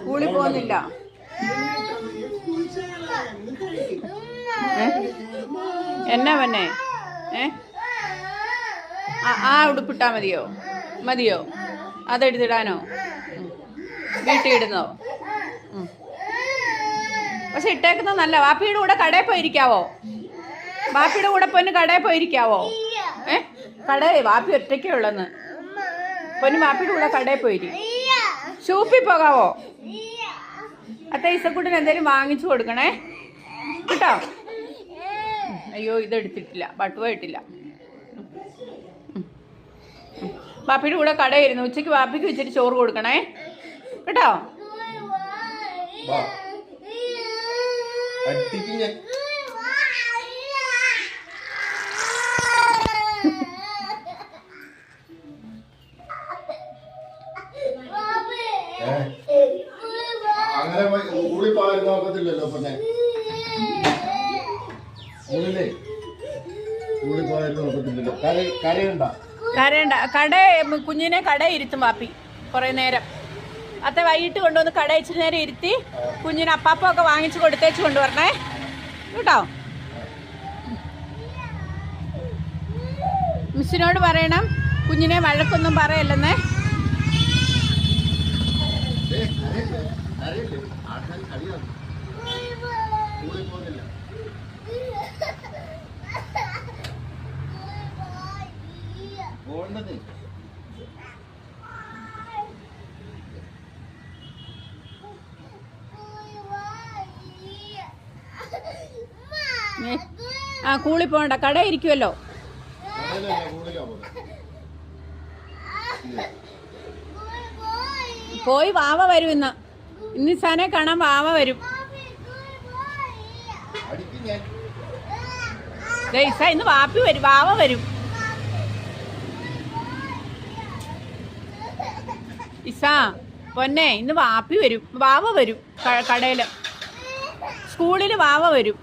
സ്കൂളിൽ പോകുന്നില്ല. എന്നാ പിന്നെ ആ ഉടുപ്പിട്ടാ മതിയോ അതെടുത്തിടാനോ? വീട്ടിൽ ഇടുന്നോ? പക്ഷെ ഇട്ടേക്കുന്നത് നല്ല. വാപ്പിയുടെ കൂടെ കടയിൽ പോയിരിക്കാവോ? വാപ്പിയുടെ കൂടെ പൊന്ന് കടയിൽ പോയിരിക്കാവോ? വാപ്പി ഒറ്റയ്ക്കേ ഉള്ളെന്ന്. പൊന്ന് വാപ്പിയുടെ കൂടെ കടയിൽ പോയിരി. ഷൂപ്പിൽ പോകാവോ? ഈസക്കുട്ടിന് എന്തെങ്കിലും വാങ്ങിച്ചു കൊടുക്കണേ കേട്ടോ. അയ്യോ ഇതെടുത്തിട്ടില്ല, പട്ടുവായിട്ടില്ല. വാപ്പിയുടെ കൂടെ കടയിരുന്ന് ഉച്ചയ്ക്ക് വാപ്പിക്ക് വെച്ചിട്ട് ചോറ് കൊടുക്കണേ കേട്ടോ. അങ്ങനെ സ്കൂളിൽ പോകാൻ നോക്കത്തില്ലല്ലോ. പിന്നെ സ്കൂളിൽ പോകാൻ നോക്കത്തില്ലല്ലോ. കരയണ്ട. കുഞ്ഞിനെ കട ഇരുത്തും വാപ്പി കുറെ നേരം. വൈകിട്ട് കൊണ്ടുവന്ന് കട ഇച്ചിരി നേരം ഇരുത്തി കുഞ്ഞിന് അപ്പാപ്പൊക്കെ വാങ്ങിച്ചു കൊടുത്തേച്ച് കൊണ്ടുവരണേ കേട്ടോ. മിസ്സിനോട് പറയണം കുഞ്ഞിനെ വഴക്കൊന്നും പറയല്ലെന്നേ. കൂളി പോണ്ട, കട ഇരിക്കുമല്ലോ. പോയി വാവ വരും ഇന്ന് സനെ കാണാൻ വാവ വരും. ഇന്ന് വാപ്പി വരും, വാവ വരും. ഇസാ പൊന്നെ ഇന്ന് വാപ്പി വരും, വാവ വരും. കടയില് സ്കൂളില് വാവ വരും.